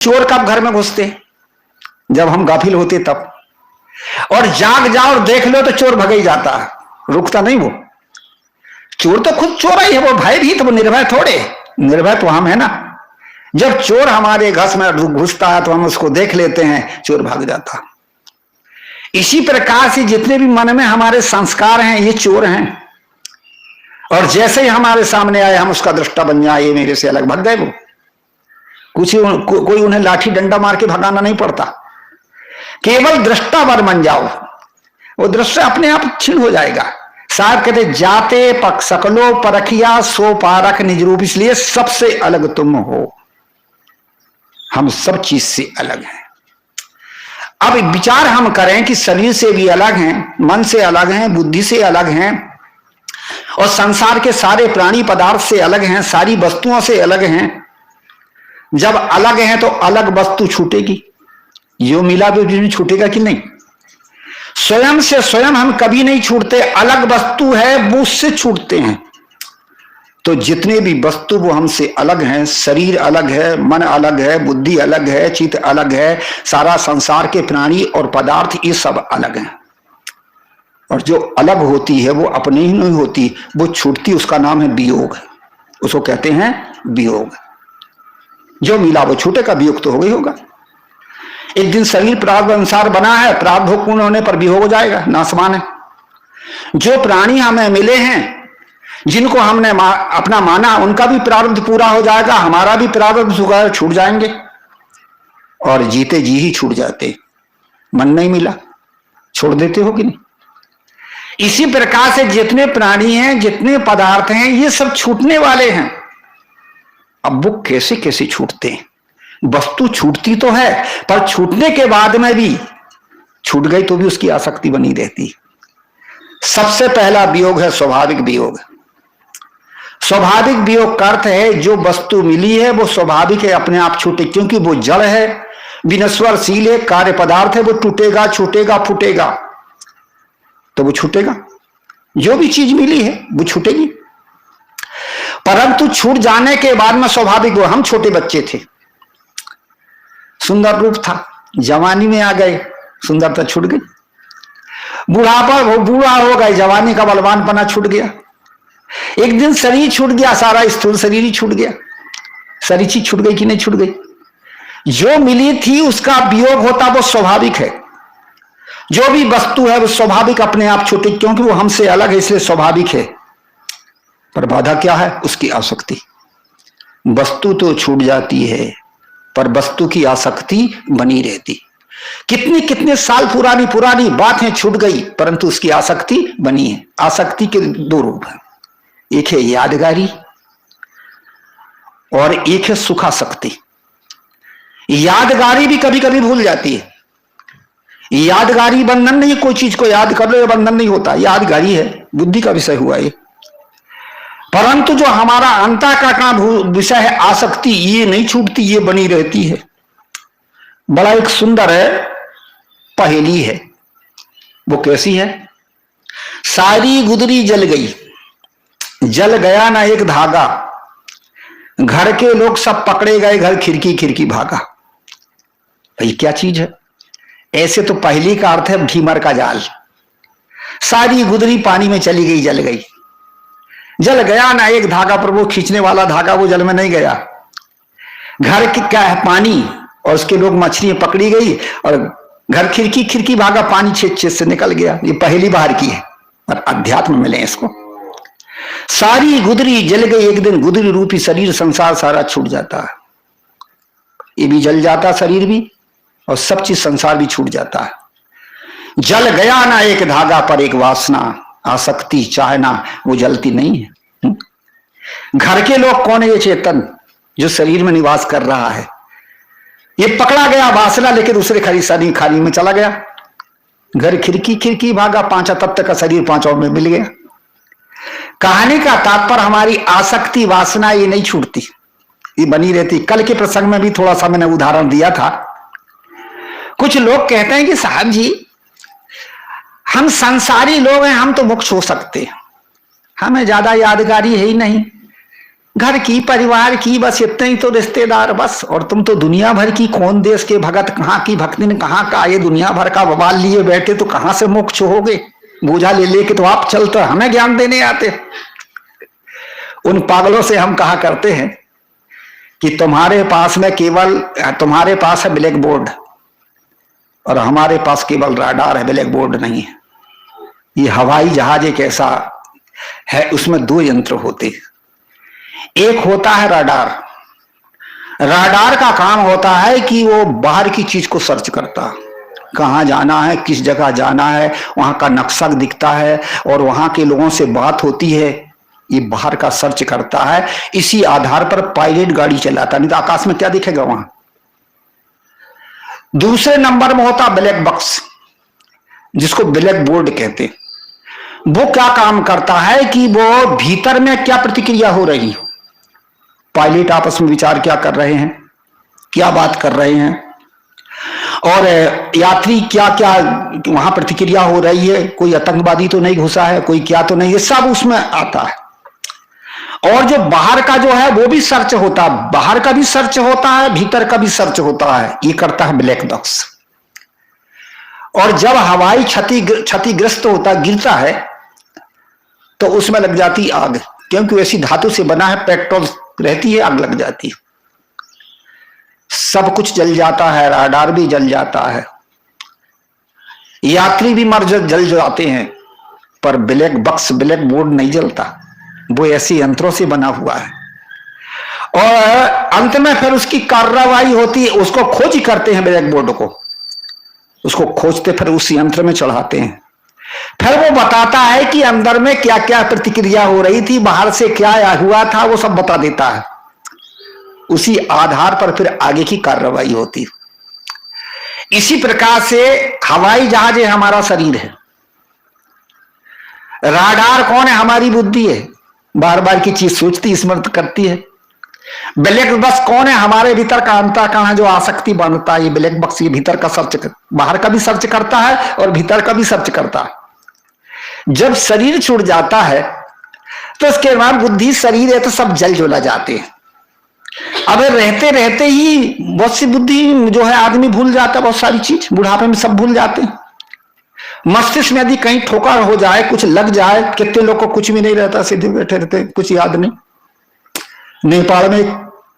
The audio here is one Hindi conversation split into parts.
चोर कब घर में घुसते? जब हम गाफिल होते तब। और जाग जाओ और देख लो तो चोर भग ही जाता, रुकता नहीं वो। चोर तो खुद चोर ही है, वो भयभीत, वो निर्भय थोड़े। निर्भय तो हम है ना। जब चोर हमारे घर में घुसता है तो हम उसको देख लेते हैं, चोर भाग जाता। इसी प्रकार से जितने भी मन में हमारे संस्कार हैं ये चोर हैं, और जैसे ही हमारे सामने आए हम उसका दृष्टा बन जाए, ये मेरे से अलग, भग गए वो। कोई उन्हें लाठी डंडा मार के भगाना नहीं पड़ता, केवल दृष्टा वर बन जाओ, वो दृश्य अपने आप क्षीण हो जाएगा। साहब कहते जाते पक सकलो परखिया सो पारख निज रूप, इसलिए सबसे अलग तुम हो। हम सब चीज से अलग हैं। अब विचार हम करें कि शरीर से भी अलग हैं, मन से अलग हैं, बुद्धि से अलग हैं, और संसार के सारे प्राणी पदार्थ से अलग हैं, सारी वस्तुओं से अलग हैं। जब अलग हैं तो अलग वस्तु छूटेगी, जो मिला भी छूटेगा कि नहीं? स्वयं से स्वयं हम कभी नहीं छूटते, अलग वस्तु है वो उससे छूटते हैं। तो जितने भी वस्तु वो हमसे अलग हैं, शरीर अलग है, मन अलग है, बुद्धि अलग है, चित्त अलग है, सारा संसार के प्राणी और पदार्थ ये सब अलग हैं। और जो अलग होती है वो अपनी ही नहीं होती, वो छूटती, उसका नाम है वियोग। उसको कहते हैं वियोग। जो मिला वो छूटेगा, वियोग तो हो गई होगा। एक दिन शरीर प्रारब्ध अनुसार बना है, प्रारब्ध पूर्ण होने पर वियोग हो जाएगा, नासमान है। जो प्राणी हमें मिले हैं, जिनको हमने अपना माना, उनका भी प्रारब्ध पूरा हो जाएगा, हमारा भी प्रारब्ध छूट जाएंगे, और जीते जी ही छूट जाते। मन नहीं मिला, छोड़ देते हो कि नहीं? इसी प्रकार से जितने प्राणी हैं, जितने पदार्थ हैं, ये सब छूटने वाले हैं। अब वो कैसे कैसे छूटते हैं? वस्तु छूटती तो है, पर छूटने के बाद में भी छूट गई तो भी उसकी आसक्ति बनी रहती। सबसे पहला वियोग है स्वाभाविक वियोग। स्वाभाविक वियोग का अर्थ है जो वस्तु मिली है वो स्वाभाविक है, अपने आप छूटे, क्योंकि वो जड़ है, विनश्वरशील है, कार्य पदार्थ है, वो टूटेगा, छूटेगा, फूटेगा, तो वो छूटेगा। जो भी चीज मिली है वो छूटेगी। परंतु छूट जाने के बाद में स्वाभाविक हो, हम छोटे बच्चे थे, सुंदर रूप था, जवानी में आ गए, सुंदरता छूट गई। बुढ़ापा बूढ़ा हो गए, जवानी का बलवानपना छूट गया। एक दिन शरीर छूट गया, सारा स्थूल शरीर ही छूट गया। सारी चीज छूट गई कि नहीं छूट गई? जो मिली थी उसका वियोग होता, वो स्वाभाविक है। जो भी वस्तु है वो स्वाभाविक अपने आप छूटे, क्योंकि वो हमसे अलग है, इसलिए स्वाभाविक है। पर बाधा क्या है? उसकी आसक्ति। वस्तु तो छूट जाती है, पर वस्तु की आसक्ति बनी रहती। कितने कितने साल पुरानी पुरानी बातें छूट गई, परंतु उसकी आसक्ति बनी है। आसक्ति के दो रूप हैं, एक है यादगारी और एक है सुखासक्ति। यादगारी भी कभी कभी भूल जाती है। यादगारी बंधन नहीं, कोई चीज को याद कर लो बंधन नहीं होता, यादगारी है, बुद्धि का विषय हुआ ये। परंतु जो हमारा अंतःकरण विषय है आसक्ति, ये नहीं छूटती, ये बनी रहती है। बड़ा एक सुंदर है पहेली है। वो कैसी है? सारी गुदरी जल गई, जल गया ना एक धागा, घर के लोग सब पकड़े गए, घर खिड़की खिड़की भागा। भाई क्या चीज है? ऐसे तो पहेली का अर्थ है भीमर का जाल। सारी गुदरी पानी में चली गई, जल गई। जल गया ना एक धागा, पर वो खींचने वाला धागा वो जल में नहीं गया। घर की क्या है? पानी, और उसके लोग मछलियां पकड़ी गई, और घर खिड़की खिड़की भागा, पानी छेद छेद से निकल गया। ये पहेली बाहर की है, और अध्यात्म मिले इसको। सारी गुदरी जल गई, एक दिन गुदरी रूपी शरीर संसार सारा छूट जाता है। ये भी जल जाता शरीर भी, और सब चीज संसार भी छूट जाता है। जल गया ना एक धागा, पर एक वासना, आसक्ति, चाहना, वो जलती नहीं है। घर के लोग कौन है? ये चेतन जो शरीर में निवास कर रहा है। ये पकड़ा गया वासना, लेकिन दूसरे खाली में चला गया। घर खिड़की खिड़की भागा, पांचा तत्व का शरीर पांचों में मिल गया। कहानी का तात्पर्य हमारी आसक्ति, वासना ये नहीं छूटती, ये बनी रहती। कल के प्रसंग में भी थोड़ा सा मैंने उदाहरण दिया था। कुछ लोग कहते हैं कि साहब जी हम संसारी लोग हैं, हम तो मोक्ष हो सकते हैं, हमें ज्यादा यादगारी है ही नहीं, घर की, परिवार की, बस इतने ही तो रिश्तेदार बस। और तुम तो दुनिया भर की, कौन देश के भगत, कहाँ की भक्तिन, कहाँ का, ये दुनिया भर का बवाल लिए बैठे, तो कहां से मोक्ष होगे? बोझा ले लेके तो आप चलते, हमें ज्ञान देने आते। उन पागलों से हम कहा करते हैं कि तुम्हारे पास में केवल, तुम्हारे पास है ब्लैक बोर्ड और हमारे पास केवल राडार है, ब्लैक बोर्ड नहीं है। ये हवाई जहाज एक ऐसा है, उसमें दो यंत्र होते, एक होता है राडार। राडार का काम होता है कि वो बाहर की चीज को सर्च करता, कहां जाना है, किस जगह जाना है, वहां का नक्शा दिखता है और वहां के लोगों से बात होती है, ये बाहर का सर्च करता है। इसी आधार पर पायलट गाड़ी चलाता, नहीं तो आकाश में क्या दिखेगा वहां। दूसरे नंबर में होता ब्लैक बॉक्स, जिसको ब्लैक बोर्ड कहते हैं। वो क्या काम करता है कि वो भीतर में क्या प्रतिक्रिया हो रही, पायलट आपस में विचार क्या कर रहे हैं, क्या बात कर रहे हैं, और यात्री क्या क्या वहां प्रतिक्रिया हो रही है, कोई आतंकवादी तो नहीं घुसा है, कोई क्या तो नहीं, ये सब उसमें आता है। और जो बाहर का जो है वो भी सर्च होता है, बाहर का भी सर्च होता है, भीतर का भी सर्च होता है, ये करता है ब्लैक बॉक्स। और जब हवाई क्षतिग्रस्त होता, गिरता है, तो उसमें लग जाती आग, क्योंकि वैसी धातु से बना है, पेट्रोल रहती है, आग लग जाती है, सब कुछ जल जाता है, राडार भी जल जाता है, यात्री भी जल जाते हैं, पर ब्लैक बॉक्स, ब्लैक बोर्ड नहीं जलता, वो ऐसे यंत्रों से बना हुआ है। और अंत में फिर उसकी कार्रवाई होती है, उसको खोज करते हैं, ब्लैक बोर्ड को, उसको खोजते फिर उस यंत्र में चढ़ाते हैं, फिर वो बताता है कि अंदर में क्या क्या प्रतिक्रिया हो रही थी, बाहर से क्या हुआ था, वो सब बता देता है। उसी आधार पर फिर आगे की कार्रवाई होती। इसी प्रकार से हवाई जहाज है, हमारा शरीर है, राडार कौन है, हमारी बुद्धि है, बार बार की चीज सोचती, स्मृत करती है। ब्लैक बॉक्स कौन है, हमारे भीतर का अंतःकरण जो आसक्ति बनता है, ये ब्लैक बॉक्स ये भीतर का सर्च, बाहर का भी सर्च करता है और भीतर का भी सर्च करता है। जब शरीर छूट जाता है तो उसके बाद बुद्धि, शरीर है तो सब जल जोला जाते हैं। अब रहते रहते ही बहुत सी बुद्धि जो है आदमी भूल जाता है, बहुत सारी चीज बुढ़ापे में सब भूल जाते हैं। मस्तिष्क में यदि कहीं ठोकर हो जाए, कुछ लग जाए, कितने लोग को कुछ भी नहीं रहता, सीधे बैठे रहते, कुछ याद नहीं। नेपाल में एक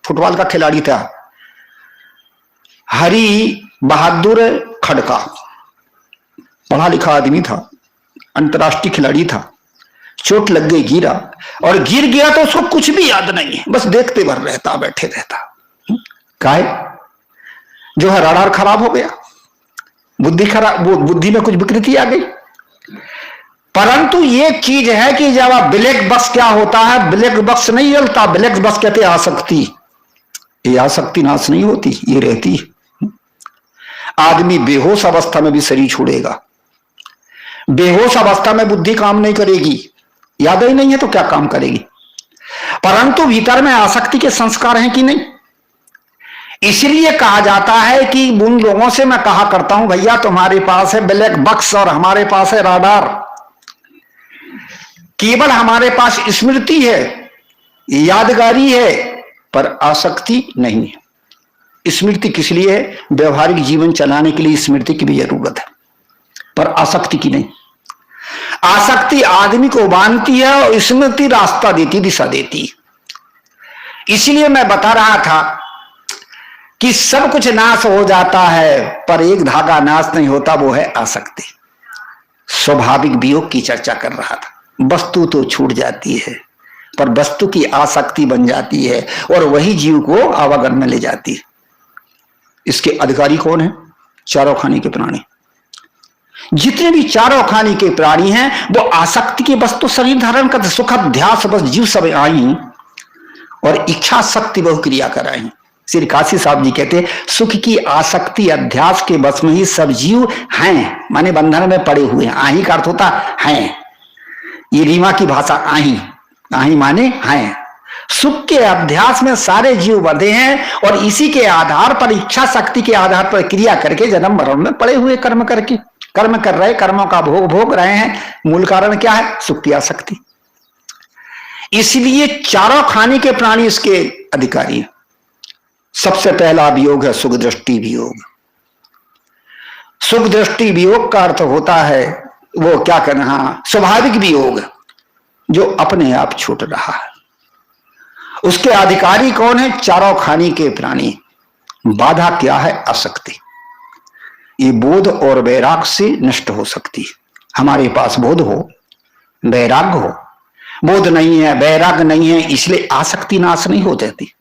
फुटबॉल का खिलाड़ी था, हरि बहादुर खड़का, पढ़ा लिखा आदमी था, अंतर्राष्ट्रीय खिलाड़ी था, चोट लग गई, गिरा, और गिर गया तो उसको कुछ भी याद नहीं है, बस देखते भर रहता, बैठे रहता। काहे? जो है राडार खराब हो गया, बुद्धि खराब, वो बुद्धि में कुछ विकृति आ गई। परंतु ये चीज है कि जब ब्लैक बॉक्स क्या होता है, ब्लैक बॉक्स नहीं जलता, ब्लैक बॉक्स कहते आसक्ति, ये आसक्ति नाश नहीं होती, ये रहती। आदमी बेहोश अवस्था में भी शरीर छोड़ेगा, बेहोश अवस्था में बुद्धि काम नहीं करेगी, याद ही नहीं है तो क्या काम करेगी। परंतु भीतर में आसक्ति के संस्कार हैं कि नहीं, इसलिए कहा जाता है कि उन लोगों से मैं कहा करता हूं, भैया तुम्हारे पास है ब्लैक बॉक्स और हमारे पास है राडार, केवल हमारे पास स्मृति है, यादगारी है, पर आसक्ति नहीं है। स्मृति किस लिए है? व्यवहारिक जीवन चलाने के लिए स्मृति की भी जरूरत है, पर आसक्ति की नहीं। आसक्ति आदमी को बांधती है और स्मृति रास्ता देती, दिशा देती। इसलिए मैं बता रहा था कि सब कुछ नाश हो जाता है, पर एक धागा नाश नहीं होता, वो है आसक्ति। स्वाभाविक वियोग की चर्चा कर रहा था। वस्तु तो छूट जाती है, पर वस्तु की आसक्ति बन जाती है और वही जीव को आवागमन में ले जाती है। इसके अधिकारी कौन है? चारों खाने के प्राणी। जितने भी चारों खाने के प्राणी हैं वो आसक्ति के बस तो शरीर धारण करते, सुख अध्यास बस जीव सब आई और इच्छा शक्ति बहु क्रिया कराई। श्री काशी साहब जी कहते सुख की आसक्ति अध्यास के बस में ही सब जीव हैं, माने बंधन में पड़े हुए हैं। आही का अर्थ होता है, ये रीमा की भाषा आही, आही माने हैं। सुख के अध्यास में सारे जीव बंधे हैं और इसी के आधार पर, इच्छा शक्ति के आधार पर क्रिया करके जन्म मरण में पड़े हुए, कर्म करके कर्म कर रहे, कर्मों का भोग भोग रहे हैं। मूल कारण क्या है? सुख की आसक्ति। इसलिए चारों खाने के प्राणी इसके अधिकारी हैं। सबसे पहला वियोग है सुख दृष्टि वियोग। सुख दृष्टि वियोग का अर्थ होता है वो क्या कहना, स्वाभाविक वियोग जो अपने आप छूट रहा है। उसके अधिकारी कौन है? चारों खाने के प्राणी। बाधा क्या है? आसक्ति। ये बोध और वैराग से नष्ट हो सकती है। हमारे पास बोध हो, वैराग हो, बोध नहीं है, वैराग नहीं है, इसलिए आसक्ति नाश नहीं हो जाती।